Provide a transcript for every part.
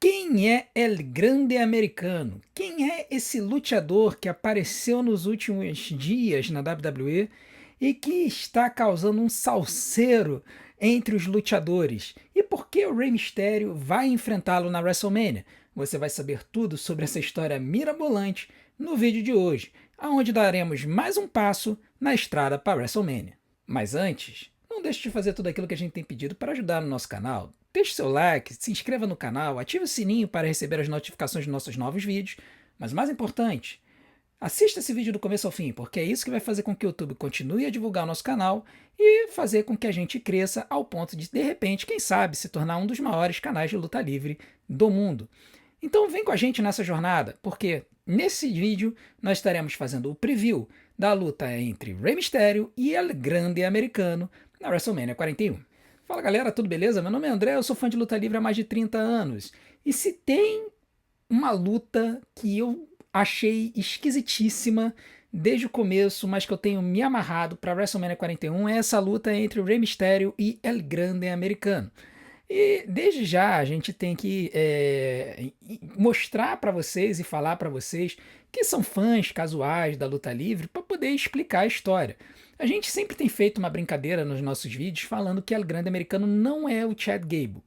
Quem é El Grande Americano? Quem é esse luteador que apareceu nos últimos dias na WWE e que está causando um salseiro entre os luteadores? E por que o Rey Mysterio vai enfrentá-lo na WrestleMania? Você vai saber tudo sobre essa história mirabolante no vídeo de hoje, onde daremos mais um passo na estrada para a WrestleMania. Mas antes, não deixe de fazer tudo aquilo que a gente tem pedido para ajudar no nosso canal. Deixe seu like, se inscreva no canal, ative o sininho para receber as notificações dos nossos novos vídeos, mas mais importante, assista esse vídeo do começo ao fim, porque é isso que vai fazer com que o YouTube continue a divulgar o nosso canal e fazer com que a gente cresça ao ponto de repente, quem sabe, se tornar um dos maiores canais de luta livre do mundo. Então vem com a gente nessa jornada, porque nesse vídeo nós estaremos fazendo o preview da luta entre Rey Mysterio e El Grande Americano na WrestleMania 41. Fala galera, tudo beleza? Meu nome é André, eu sou fã de luta livre há mais de 30 anos. E se tem uma luta que eu achei esquisitíssima desde o começo, mas que eu tenho me amarrado para WrestleMania 41, é essa luta entre o Rey Mysterio e El Grande Americano. E desde já a gente tem que mostrar para vocês e falar para vocês que são fãs casuais da luta livre para poder explicar a história. A gente sempre tem feito uma brincadeira nos nossos vídeos falando que El Grande Americano não é o Chad Gable.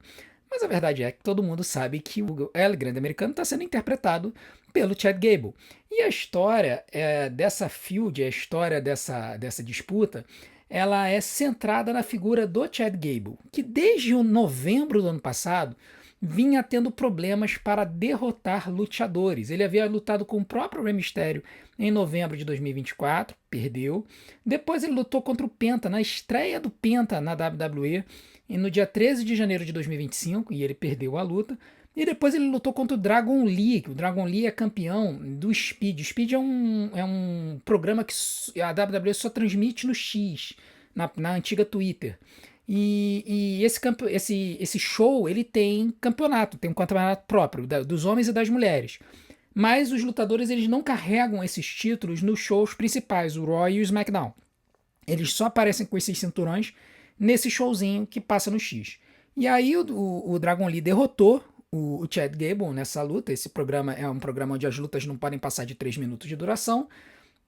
Mas a verdade é que todo mundo sabe que o El Grande Americano está sendo interpretado pelo Chad Gable. E a história dessa feud, a história dessa disputa, ela é centrada na figura do Chad Gable, que desde o novembro do ano passado vinha tendo problemas para derrotar lutadores. Ele havia lutado com o próprio Rey Mysterio em novembro de 2024, perdeu. Depois ele lutou contra o Penta, na estreia do Penta na WWE, e no dia 13 de janeiro de 2025, e ele perdeu a luta. E depois ele lutou contra o Dragon Lee. O Dragon Lee é campeão do Speed. O Speed é um programa que a WWE só transmite no X, na antiga Twitter. E esse show ele tem campeonato, tem um campeonato próprio dos homens e das mulheres. Mas os lutadores eles não carregam esses títulos nos shows principais, o Raw e o SmackDown. Eles só aparecem com esses cinturões nesse showzinho que passa no X. E aí o Dragon Lee derrotou o Chad Gable nessa luta. Esse programa é um programa onde as lutas não podem passar de 3 minutos de duração.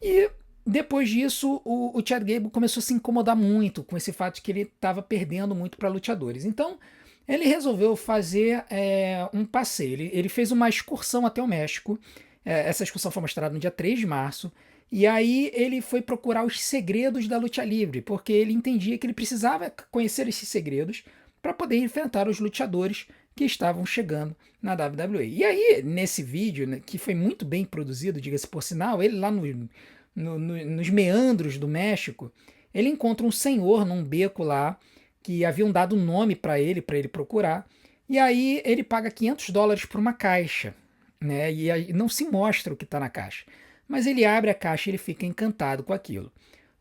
E depois disso, o Chad Gable começou a se incomodar muito com esse fato de que ele estava perdendo muito para lutadores. Então, ele resolveu fazer um passeio. Ele fez uma excursão até o México. Essa excursão foi mostrada no dia 3 de março. E aí ele foi procurar os segredos da luta livre, porque ele entendia que ele precisava conhecer esses segredos para poder enfrentar os lutadores que estavam chegando na WWE. E aí, nesse vídeo, né, que foi muito bem produzido, diga-se por sinal, ele lá nos meandros do México, ele encontra um senhor num beco lá, que haviam dado nome para ele procurar, e aí ele paga $500 por uma caixa, né? E aí não se mostra o que está na caixa, mas ele abre a caixa e ele fica encantado com aquilo.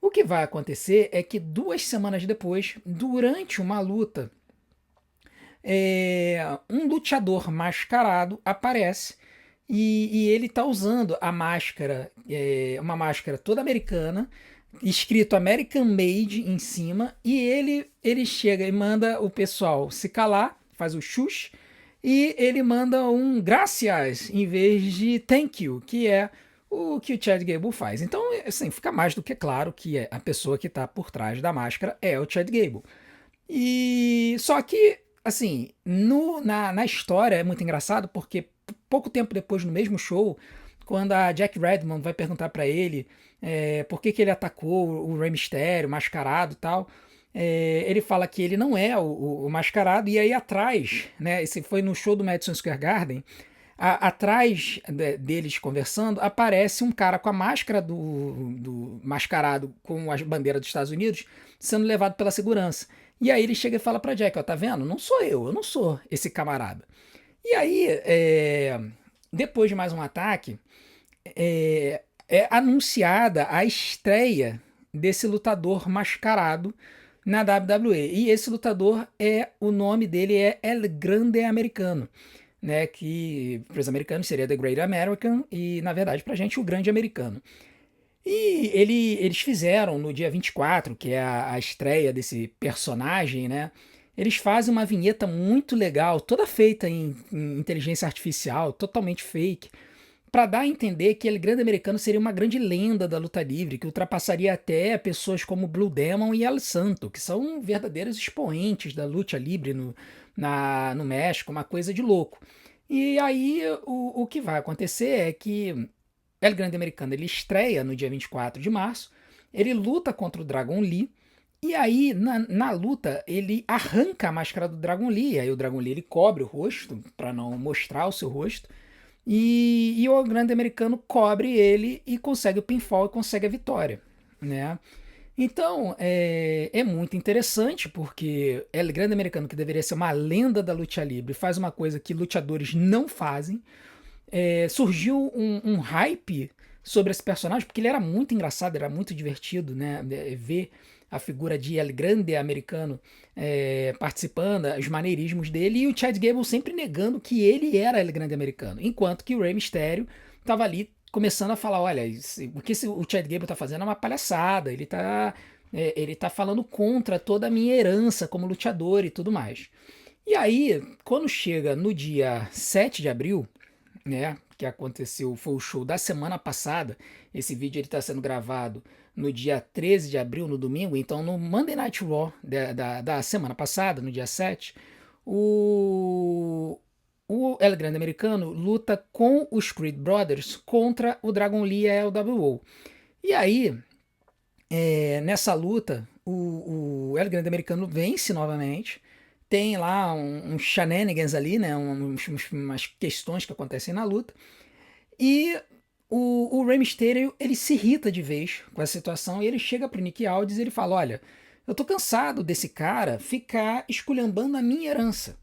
O que vai acontecer é que 2 semanas depois, durante uma luta, um lutador mascarado aparece e ele está usando a máscara, uma máscara toda americana, escrito American Made em cima, e ele chega e manda o pessoal se calar, faz o shush, e ele manda um gracias em vez de thank you, que é o que o Chad Gable faz. Então, assim, fica mais do que claro que a pessoa que está por trás da máscara é o Chad Gable. E só que, assim, na história é muito engraçado porque pouco tempo depois, no mesmo show, quando a Jack Redmond vai perguntar para ele por que ele atacou o Rey Mysterio, mascarado e tal, ele fala que ele não é o mascarado, e aí atrás, né, esse foi no show do Madison Square Garden, atrás deles conversando, aparece um cara com a máscara do mascarado com a bandeira dos Estados Unidos sendo levado pela segurança. E aí ele chega e fala pra Jack, ó, tá vendo? Não sou eu não sou esse camarada. E aí, depois de mais um ataque, é anunciada a estreia desse lutador mascarado na WWE. E esse lutador o nome dele é El Grande Americano, né? Que para os americanos seria The Great American e, na verdade, pra gente, o Grande Americano. E eles fizeram no dia 24, que é a estreia desse personagem, né? eles fazem uma vinheta muito legal, toda feita em inteligência artificial, totalmente fake, para dar a entender que El Grande Americano seria uma grande lenda da luta livre, que ultrapassaria até pessoas como Blue Demon e El Santo, que são verdadeiros expoentes da luta livre no México, uma coisa de louco. E aí o que vai acontecer é que El Grande Americano ele estreia no dia 24 de março, ele luta contra o Dragon Lee, e aí na luta ele arranca a máscara do Dragon Lee, aí o Dragon Lee ele cobre o rosto para não mostrar o seu rosto, e o grande americano cobre ele e consegue o pinfall e consegue a vitória, né? Então é muito interessante porque El Grande Americano, que deveria ser uma lenda da luta livre, faz uma coisa que lutadores não fazem. Surgiu um hype sobre esse personagem porque ele era muito engraçado, era muito divertido, né? Ver a figura de El Grande Americano participando, os maneirismos dele, e o Chad Gable sempre negando que ele era El Grande Americano, enquanto que o Rey Mysterio estava ali começando a falar, olha, o que o Chad Gable está fazendo é uma palhaçada, ele tá falando contra toda a minha herança como lutador e tudo mais. E aí, quando chega no dia 7 de abril, né, que aconteceu, foi o show da semana passada. Esse vídeo está sendo gravado no dia 13 de abril, no domingo. Então, no Monday Night Raw da semana passada, no dia 7, o, o El Grande Americano luta com os Creed Brothers contra o Dragon Lee e a LWO. E aí, nessa luta, o El Grande Americano vence novamente. Tem lá uns shenanigans ali, né? Umas questões que acontecem na luta. E o Rey Mysterio, ele se irrita de vez com essa situação e ele chega pro Nick Aldis e ele fala, olha, eu tô cansado desse cara ficar esculhambando a minha herança,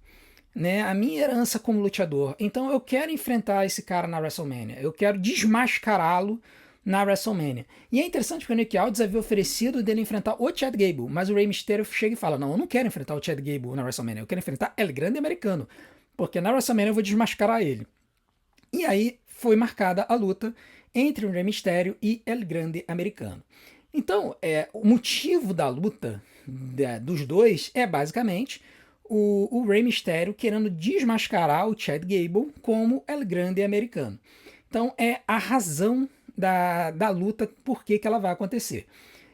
né? A minha herança como lutador. Então eu quero enfrentar esse cara na WrestleMania. Eu quero desmascará-lo na WrestleMania. E é interessante porque o Nick Aldis havia oferecido dele enfrentar o Chad Gable, mas o Rey Mysterio chega e fala, não, eu não quero enfrentar o Chad Gable na WrestleMania, eu quero enfrentar El Grande Americano, porque na WrestleMania eu vou desmascarar ele. E aí foi marcada a luta entre o Rey Mysterio e El Grande Americano. Então, o motivo da luta dos dois é basicamente o Rey Mysterio querendo desmascarar o Chad Gable como El Grande Americano. Então, é a razão da luta, por que ela vai acontecer.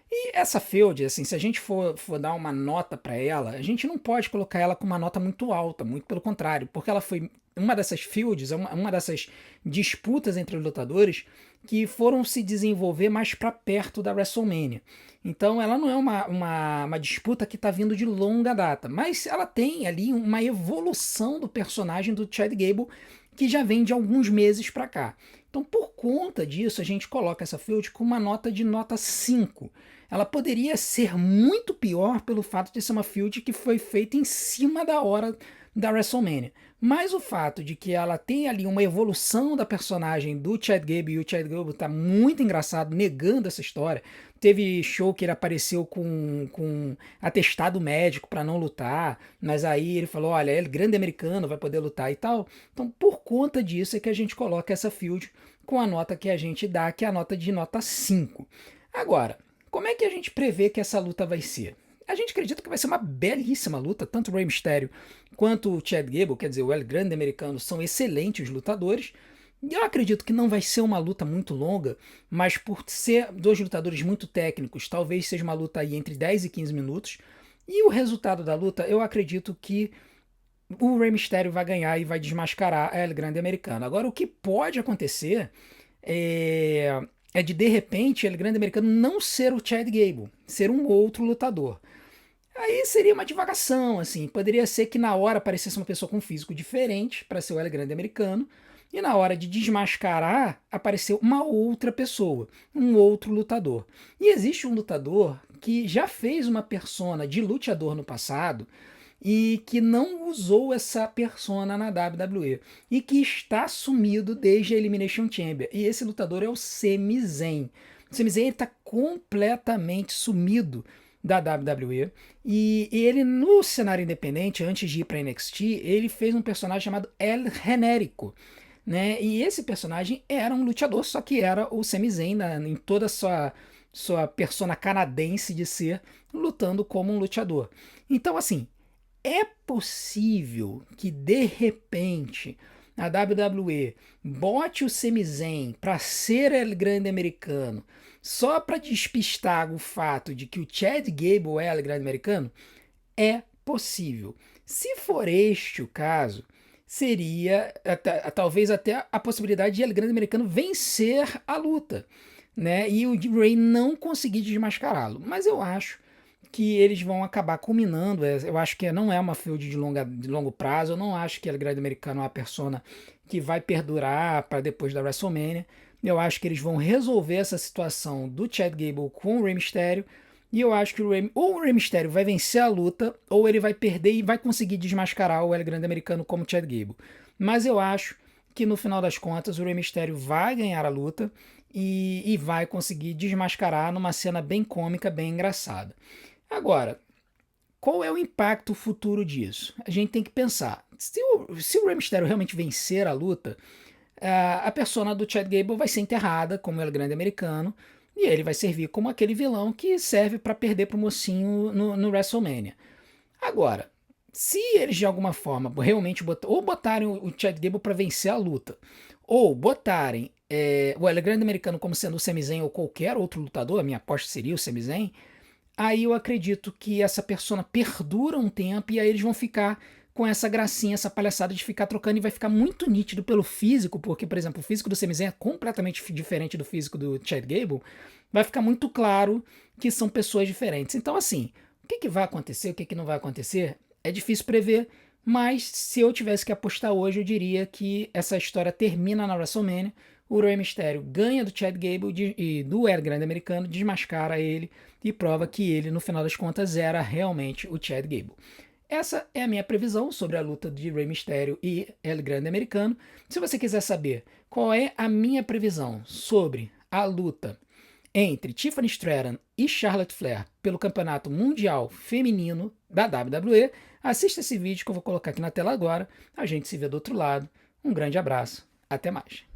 E essa feud, assim, se a gente for dar uma nota para ela, a gente não pode colocar ela com uma nota muito alta, muito pelo contrário, porque ela foi uma dessas feuds, uma dessas disputas entre os lutadores que foram se desenvolver mais para perto da WrestleMania. Então ela não é uma disputa que está vindo de longa data, mas ela tem ali uma evolução do personagem do Chad Gable que já vem de alguns meses para cá. Então, por conta disso, a gente coloca essa feud com uma nota de nota 5. Ela poderia ser muito pior pelo fato de ser uma feud que foi feita em cima da hora da WrestleMania. Mas o fato de que ela tem ali uma evolução da personagem do Chad Gable, e o Chad Gable tá muito engraçado negando essa história. Teve show que ele apareceu com atestado médico para não lutar, mas aí ele falou, olha, ele grande americano, vai poder lutar e tal. Então, por conta disso é que a gente coloca essa feud com a nota que a gente dá, que é a nota de nota 5. Agora, como é que a gente prevê que essa luta vai ser? A gente acredita que vai ser uma belíssima luta, tanto o Rey Mysterio quanto o Chad Gable, quer dizer, o El Grande Americano, são excelentes lutadores. E eu acredito que não vai ser uma luta muito longa, mas por ser dois lutadores muito técnicos, talvez seja uma luta aí entre 10 e 15 minutos. E o resultado da luta, eu acredito que o Rey Mysterio vai ganhar e vai desmascarar a El Grande Americano. Agora, o que pode acontecer é de repente, El Grande Americano não ser o Chad Gable, ser um outro lutador. Aí seria uma divagação, assim. Poderia ser que na hora aparecesse uma pessoa com um físico diferente para ser o El Grande Americano, e na hora de desmascarar apareceu uma outra pessoa, um outro lutador. E existe um lutador que já fez uma persona de lutador no passado e que não usou essa persona na WWE e que está sumido desde a Elimination Chamber. E esse lutador é o Sami Zayn. O Sami Zayn está completamente sumido da WWE e ele no cenário independente, antes de ir para NXT, ele fez um personagem chamado El Genérico, né? E esse personagem era um lutador, só que era o Sami Zayn em toda a sua persona canadense de ser lutando como um lutador. Então, assim, É possível que de repente a WWE bote o Sami Zayn para ser El Grande Americano só para despistar o fato de que o Chad Gable é El Grande Americano? É possível. Se for este o caso, seria talvez até a possibilidade de El Grande Americano vencer a luta, né? E o Rey não conseguir desmascará-lo. Mas eu acho que eles vão acabar culminando. Eu acho que não é uma feud de longo prazo. Eu não acho que El Grande Americano é uma persona que vai perdurar para depois da WrestleMania. Eu acho que eles vão resolver essa situação do Chad Gable com o Rey Mysterio. E eu acho que ou o Rey Mysterio vai vencer a luta, ou ele vai perder e vai conseguir desmascarar o El Grande Americano como Chad Gable. Mas eu acho que no final das contas o Rey Mysterio vai ganhar a luta e vai conseguir desmascarar numa cena bem cômica, bem engraçada. Agora, qual é o impacto futuro disso? A gente tem que pensar. Se o Rey Mysterio realmente vencer a luta, a persona do Chad Gable vai ser enterrada como El Grande Americano e ele vai servir como aquele vilão que serve para perder pro mocinho no WrestleMania. Agora, se eles de alguma forma realmente botarem o Chad Gable para vencer a luta, ou botarem o El Grande Americano como sendo o Sami Zayn ou qualquer outro lutador, a minha aposta seria o Sami Zayn, aí eu acredito que essa persona perdura um tempo e aí eles vão ficar com essa gracinha, essa palhaçada de ficar trocando e vai ficar muito nítido pelo físico, porque, por exemplo, o físico do Sami Zayn é completamente diferente do físico do Chad Gable, vai ficar muito claro que são pessoas diferentes. Então, assim, o que vai acontecer, o que não vai acontecer, é difícil prever, mas se eu tivesse que apostar hoje, eu diria que essa história termina na WrestleMania, o Rey Mysterio ganha do Chad Gable e do El Grande Americano, desmascara ele e prova que ele, no final das contas, era realmente o Chad Gable. Essa é a minha previsão sobre a luta de Rey Mysterio e El Grande Americano. Se você quiser saber qual é a minha previsão sobre a luta entre Tiffany Stratton e Charlotte Flair pelo Campeonato Mundial Feminino da WWE, assista esse vídeo que eu vou colocar aqui na tela agora. A gente se vê do outro lado. Um grande abraço. Até mais.